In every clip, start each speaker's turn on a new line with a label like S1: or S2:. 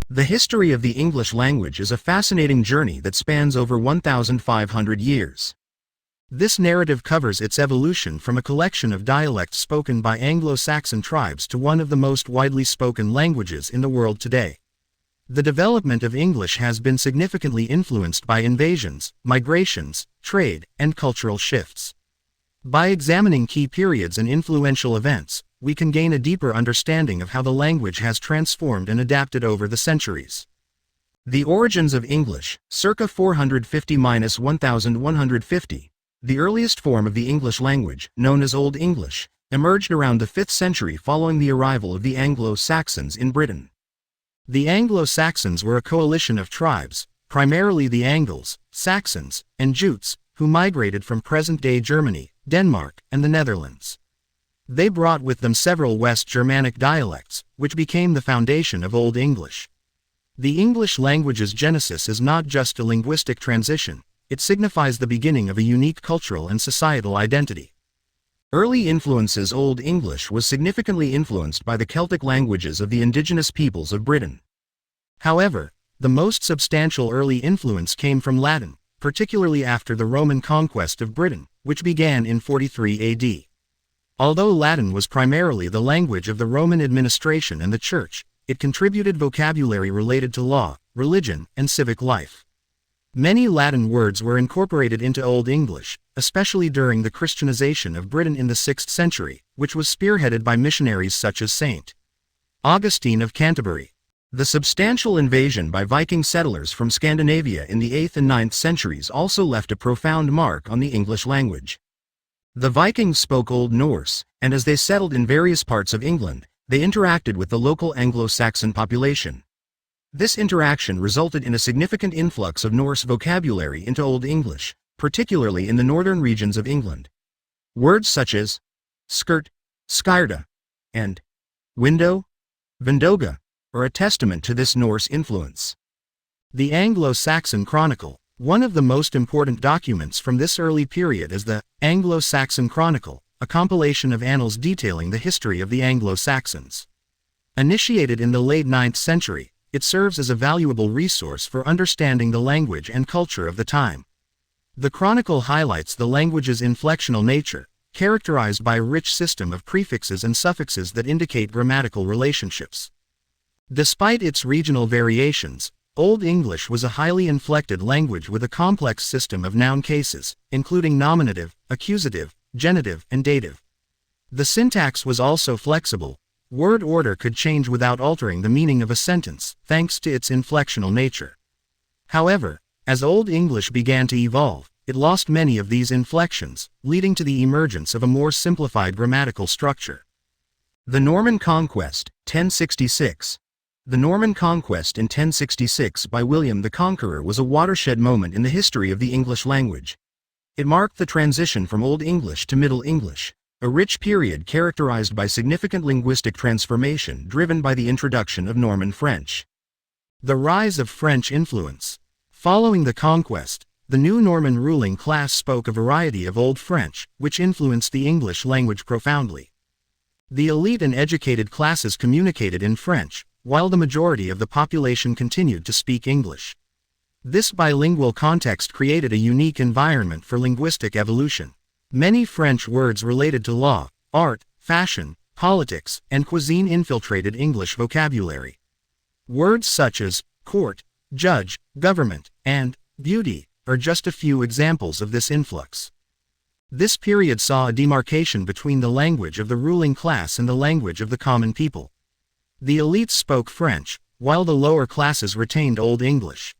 S1: The history of the English language is a fascinating journey that spans over 1,500 years. This narrative covers its evolution from a collection of dialects spoken by Anglo-Saxon tribes to one of the most widely spoken languages in the world today. The development of English has been significantly influenced by invasions, migrations, trade, and cultural shifts. By examining key periods and influential events, we can gain a deeper understanding of how the language has transformed and adapted over the centuries. The origins of English, circa 450–1150. The earliest form of the English language, known as Old English, emerged around the 5th century following the arrival of the Anglo-Saxons in Britain. The Anglo-Saxons were a coalition of tribes, primarily the Angles, Saxons, and Jutes, who migrated from present-day Germany, Denmark, and the Netherlands. They brought with them several West Germanic dialects, which became the foundation of Old English. The English language's genesis is not just a linguistic transition, it signifies the beginning of a unique cultural and societal identity. Early influences. Old English was significantly influenced by the Celtic languages of the indigenous peoples of Britain. However, the most substantial early influence came from Latin, particularly after the Roman conquest of Britain, which began in 43 AD. Although Latin was primarily the language of the Roman administration and the Church, it contributed vocabulary related to law, religion, and civic life. Many Latin words were incorporated into Old English, especially during the Christianization of Britain in the 6th century, which was spearheaded by missionaries such as St. Augustine of Canterbury. The substantial invasion by Viking settlers from Scandinavia in the 8th and 9th centuries also left a profound mark on the English language. The Vikings spoke Old Norse, and as they settled in various parts of England, they interacted with the local Anglo-Saxon population. This interaction resulted in a significant influx of Norse vocabulary into Old English, particularly in the northern regions of England. Words such as skirt, skirta, and window, vindoga, are a testament to this Norse influence. The Anglo-Saxon Chronicle, one of the most important documents from this early period, is the Anglo-Saxon Chronicle, a compilation of annals detailing the history of the Anglo-Saxons. Initiated in the late 9th century, it serves as a valuable resource for understanding the language and culture of the time. The Chronicle highlights the language's inflectional nature, characterized by a rich system of prefixes and suffixes that indicate grammatical relationships. Despite its regional variations, Old English was a highly inflected language with a complex system of noun cases, including nominative, accusative, genitive, and dative. The syntax was also flexible. Word order could change without altering the meaning of a sentence, thanks to its inflectional nature. However, as Old English began to evolve, it lost many of these inflections, leading to the emergence of a more simplified grammatical structure. The Norman Conquest, 1066. The Norman Conquest in 1066 by William the Conqueror was a watershed moment in the history of the English language. It marked the transition from Old English to Middle English, a rich period characterized by significant linguistic transformation driven by the introduction of Norman French. The rise of French influence. Following the conquest, the new Norman ruling class spoke a variety of Old French, which influenced the English language profoundly. The elite and educated classes communicated in French, while the majority of the population continued to speak English. This bilingual context created a unique environment for linguistic evolution. Many French words related to law, art, fashion, politics, and cuisine infiltrated English vocabulary. Words such as court, judge, government, and beauty are just a few examples of this influx. This period saw a demarcation between the language of the ruling class and the language of the common people. The elites spoke French, while the lower classes retained Old English.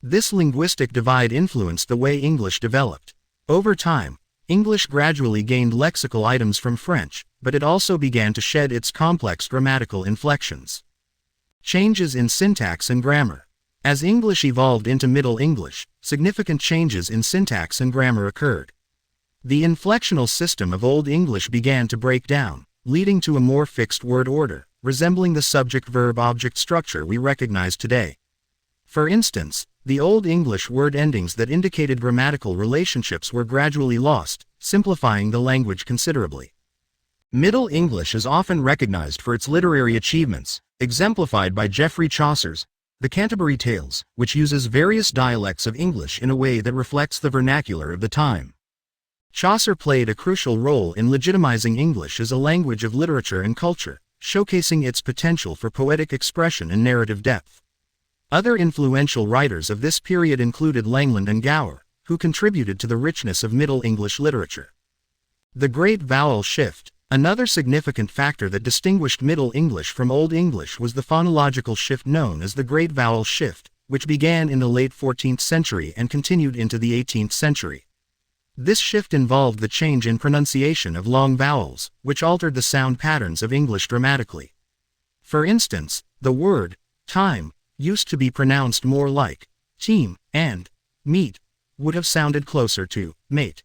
S1: This linguistic divide influenced the way English developed. Over time, English gradually gained lexical items from French, but it also began to shed its complex grammatical inflections. Changes in syntax and grammar. As English evolved into Middle English, significant changes in syntax and grammar occurred. The inflectional system of Old English began to break down, leading to a more fixed word order, resembling the subject-verb-object structure we recognize today. For instance, the Old English word endings that indicated grammatical relationships were gradually lost, simplifying the language considerably. Middle English is often recognized for its literary achievements, exemplified by Geoffrey Chaucer's The Canterbury Tales, which uses various dialects of English in a way that reflects the vernacular of the time. Chaucer played a crucial role in legitimizing English as a language of literature and culture, showcasing its potential for poetic expression and narrative depth. Other influential writers of this period included Langland and Gower, who contributed to the richness of Middle English literature. The Great Vowel Shift. Another significant factor that distinguished Middle English from Old English was the phonological shift known as the Great Vowel Shift, which began in the late 14th century and continued into the 18th century. This shift involved the change in pronunciation of long vowels, which altered the sound patterns of English dramatically. For instance, the word time used to be pronounced more like team, and meet would have sounded closer to mate.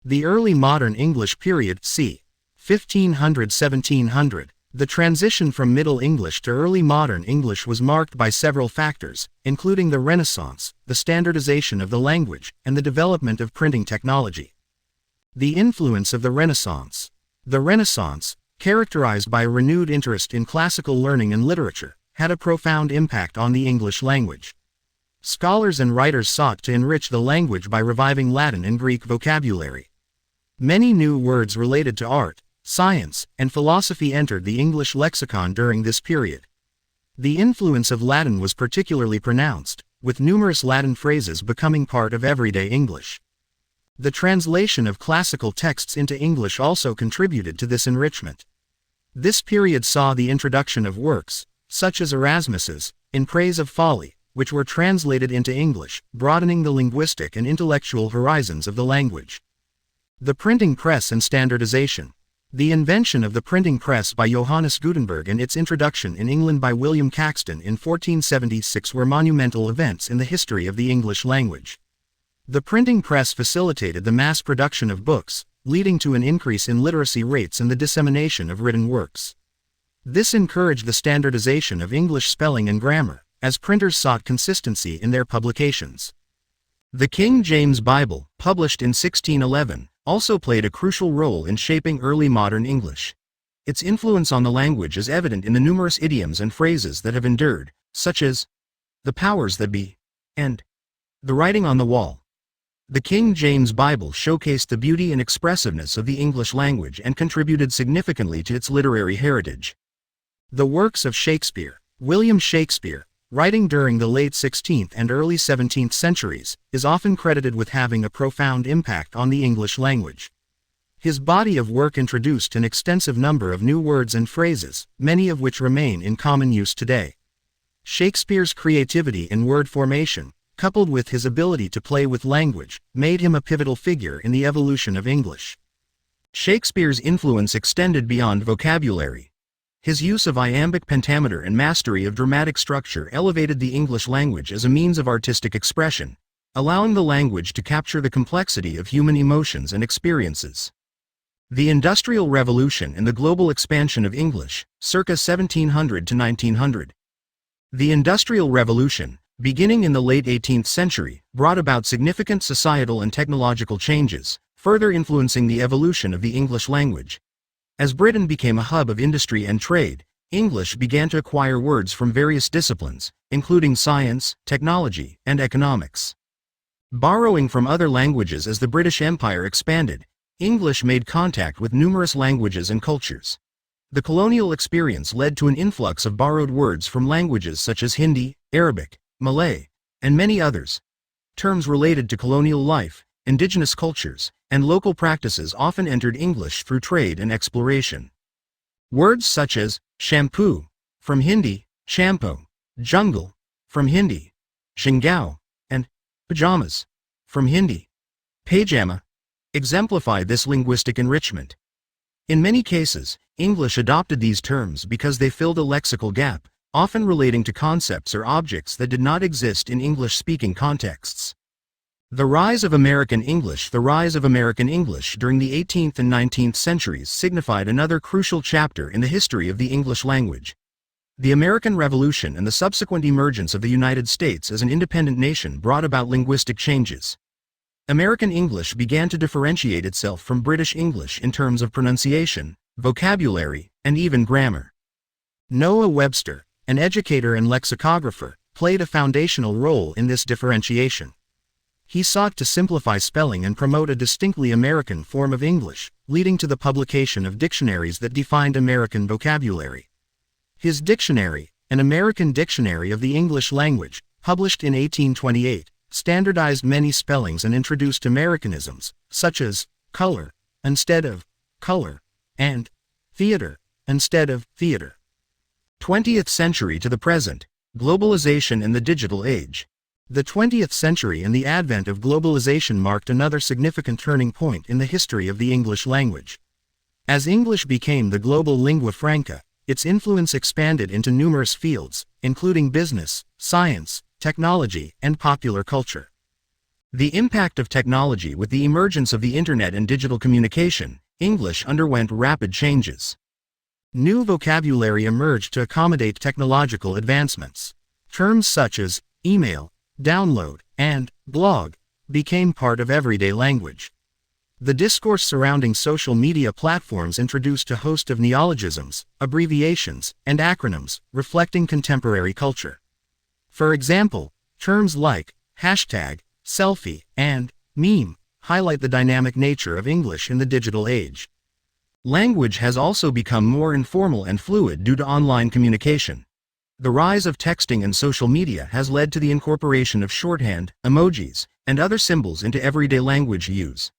S1: The early modern English period, c. 1500–1700, the transition from Middle English to early modern English was marked by several factors, including the Renaissance, the standardization of the language, and the development of printing technology. The influence of the Renaissance. The Renaissance, characterized by a renewed interest in classical learning and literature, had a profound impact on the English language. Scholars and writers sought to enrich the language by reviving Latin and Greek vocabulary. Many new words related to art, science, and philosophy entered the English lexicon during this period. The influence of Latin was particularly pronounced, with numerous Latin phrases becoming part of everyday English. The translation of classical texts into English also contributed to this enrichment. This period saw the introduction of works, such as Erasmus's In Praise of Folly, which were translated into English, broadening the linguistic and intellectual horizons of the language. The printing press and standardization. The invention of the printing press by Johannes Gutenberg and its introduction in England by William Caxton in 1476 were monumental events in the history of the English language. The printing press facilitated the mass production of books, leading to an increase in literacy rates and the dissemination of written works. This encouraged the standardization of English spelling and grammar, as printers sought consistency in their publications. The King James Bible, published in 1611, also played a crucial role in shaping early modern English. Its influence on the language is evident in the numerous idioms and phrases that have endured, such as the powers that be and the writing on the wall. The King James Bible showcased the beauty and expressiveness of the English language and contributed significantly to its literary heritage. The works of Shakespeare. William Shakespeare, writing during the late 16th and early 17th centuries, is often credited with having a profound impact on the English language. His body of work introduced an extensive number of new words and phrases, many of which remain in common use today. Shakespeare's creativity in word formation, coupled with his ability to play with language, made him a pivotal figure in the evolution of English. Shakespeare's influence extended beyond vocabulary. His use of iambic pentameter and mastery of dramatic structure elevated the English language as a means of artistic expression, allowing the language to capture the complexity of human emotions and experiences. The Industrial Revolution and the global expansion of English, circa 1700 to 1900. The Industrial Revolution, beginning in the late 18th century, brought about significant societal and technological changes, further influencing the evolution of the English language. As Britain became a hub of industry and trade, English began to acquire words from various disciplines, including science, technology, and economics. Borrowing from other languages as the British Empire expanded, English made contact with numerous languages and cultures. The colonial experience led to an influx of borrowed words from languages such as Hindi, Arabic, Malay, and many others. Terms related to colonial life, indigenous cultures, and local practices often entered English through trade and exploration. Words such as shampoo, from Hindi, shampoo, jungle, from Hindi, shingao, and pajamas, from Hindi, pajama, exemplify this linguistic enrichment. In many cases, English adopted these terms because they filled a lexical gap, often relating to concepts or objects that did not exist in English-speaking contexts. The rise of American English. The rise of American English during the 18th and 19th centuries signified another crucial chapter in the history of the English language. The American Revolution and the subsequent emergence of the United States as an independent nation brought about linguistic changes. American English began to differentiate itself from British English in terms of pronunciation, vocabulary, and even grammar. Noah Webster, an educator and lexicographer, played a foundational role in this differentiation. He sought to simplify spelling and promote a distinctly American form of English, leading to the publication of dictionaries that defined American vocabulary. His dictionary, An American Dictionary of the English Language, published in 1828, standardized many spellings and introduced Americanisms, such as color instead of color, and theater instead of theater. 20th century to the present, globalization and the digital age. The 20th century and the advent of globalization marked another significant turning point in the history of the English language. As English became the global lingua franca, its influence expanded into numerous fields, including business, science, technology, and popular culture. The impact of technology. With the emergence of the Internet and digital communication, English underwent rapid changes. New vocabulary emerged to accommodate technological advancements. Terms such as email, download, and blog became part of everyday language. The discourse surrounding social media platforms introduced a host of neologisms, abbreviations, and acronyms, reflecting contemporary culture. For example, terms like hashtag, selfie, and meme highlight the dynamic nature of English in the digital age. Language has also become more informal and fluid due to online communication. The rise of texting and social media has led to the incorporation of shorthand, emojis, and other symbols into everyday language use.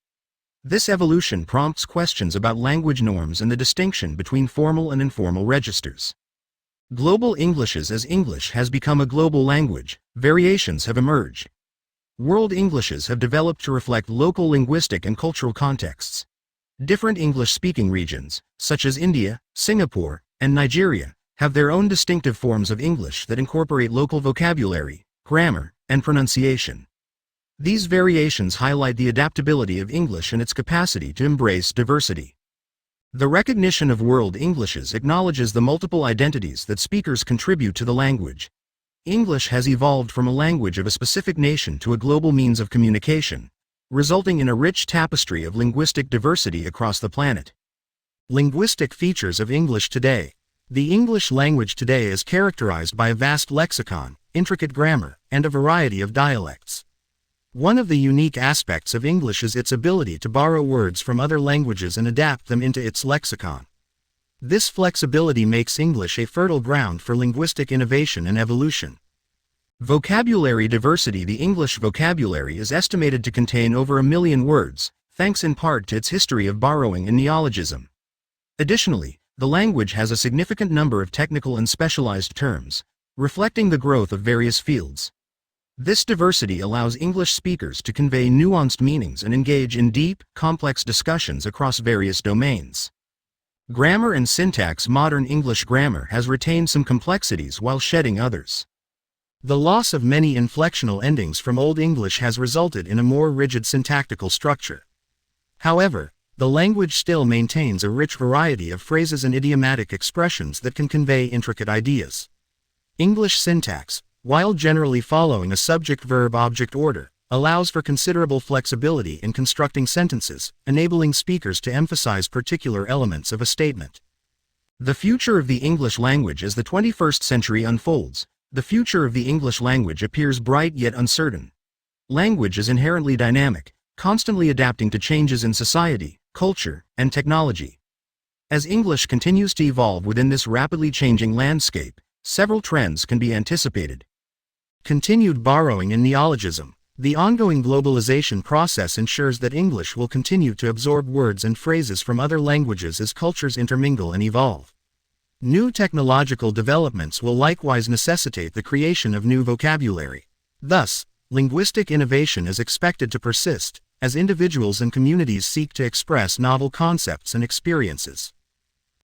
S1: This evolution prompts questions about language norms and the distinction between formal and informal registers. Global Englishes. As English has become a global language, variations have emerged. World Englishes have developed to reflect local linguistic and cultural contexts. Different English-speaking regions, such as India, Singapore, and Nigeria, have their own distinctive forms of English that incorporate local vocabulary, grammar, and pronunciation. These variations highlight the adaptability of English and its capacity to embrace diversity. The recognition of World Englishes acknowledges the multiple identities that speakers contribute to the language. English has evolved from a language of a specific nation to a global means of communication, resulting in a rich tapestry of linguistic diversity across the planet. Linguistic features of English today. The English language today is characterized by a vast lexicon, intricate grammar, and a variety of dialects. One of the unique aspects of English is its ability to borrow words from other languages and adapt them into its lexicon. This flexibility makes English a fertile ground for linguistic innovation and evolution. Vocabulary diversity. The English vocabulary is estimated to contain over 1 million words, thanks in part to its history of borrowing and neologism. Additionally, the language has a significant number of technical and specialized terms, reflecting the growth of various fields. This diversity allows English speakers to convey nuanced meanings and engage in deep, complex discussions across various domains. Grammar and syntax. Modern English grammar has retained some complexities while shedding others. The loss of many inflectional endings from Old English has resulted in a more rigid syntactical structure. However, the language still maintains a rich variety of phrases and idiomatic expressions that can convey intricate ideas. English syntax, while generally following a subject-verb-object order, allows for considerable flexibility in constructing sentences, enabling speakers to emphasize particular elements of a statement. The future of the English language. As the 21st century unfolds, the future of the English language appears bright yet uncertain. Language is inherently dynamic, constantly adapting to changes in society, culture, and technology. As English continues to evolve within this rapidly changing landscape, several trends can be anticipated. Continued borrowing and neologism. The ongoing globalization process ensures that English will continue to absorb words and phrases from other languages as cultures intermingle and evolve. New technological developments will likewise necessitate the creation of new vocabulary. Thus, linguistic innovation is expected to persist, as individuals and communities seek to express novel concepts and experiences.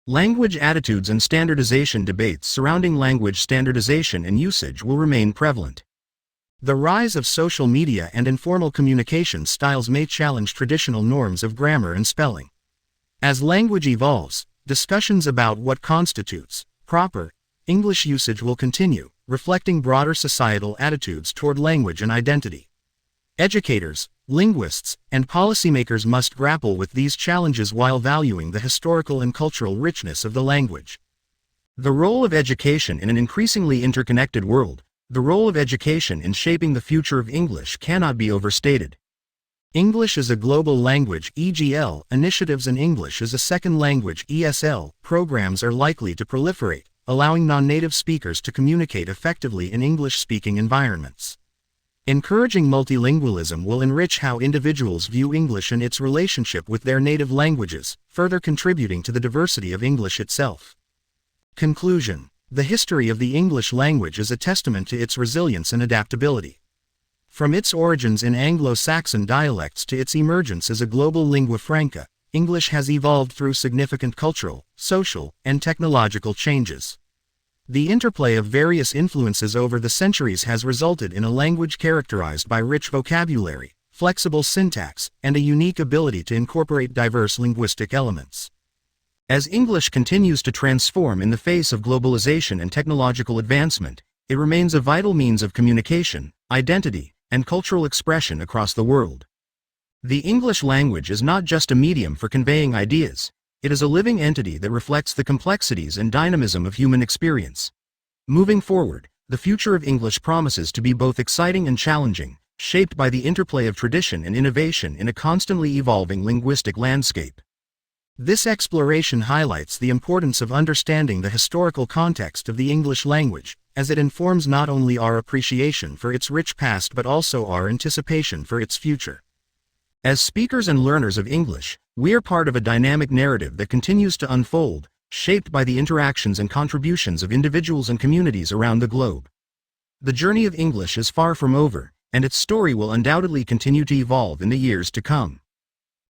S1: Language attitudes and standardization. Debates surrounding language standardization and usage will remain prevalent. The rise of social media and informal communication styles may challenge traditional norms of grammar and spelling. As language evolves, discussions about what constitutes proper English usage will continue, reflecting broader societal attitudes toward language and identity. Educators, linguists, and policymakers must grapple with these challenges while valuing the historical and cultural richness of the language. The role of education in an increasingly interconnected world. The role of education in shaping the future of English cannot be overstated. English as a global language (EGL) initiatives and English as a second language (ESL) programs are likely to proliferate, allowing non-native speakers to communicate effectively in English-speaking environments. Encouraging multilingualism will enrich how individuals view English and its relationship with their native languages, further contributing to the diversity of English itself. Conclusion: the history of the English language is a testament to its resilience and adaptability. From its origins in Anglo-Saxon dialects to its emergence as a global lingua franca, English has evolved through significant cultural, social, and technological changes. The interplay of various influences over the centuries has resulted in a language characterized by rich vocabulary, flexible syntax, and a unique ability to incorporate diverse linguistic elements. As English continues to transform in the face of globalization and technological advancement, it remains a vital means of communication, identity, and cultural expression across the world. The English language is not just a medium for conveying ideas. It is a living entity that reflects the complexities and dynamism of human experience. Moving forward, the future of English promises to be both exciting and challenging, shaped by the interplay of tradition and innovation in a constantly evolving linguistic landscape. This exploration highlights the importance of understanding the historical context of the English language, as it informs not only our appreciation for its rich past but also our anticipation for its future. As speakers and learners of English, we are part of a dynamic narrative that continues to unfold, shaped by the interactions and contributions of individuals and communities around the globe. The journey of English is far from over, and its story will undoubtedly continue to evolve in the years to come.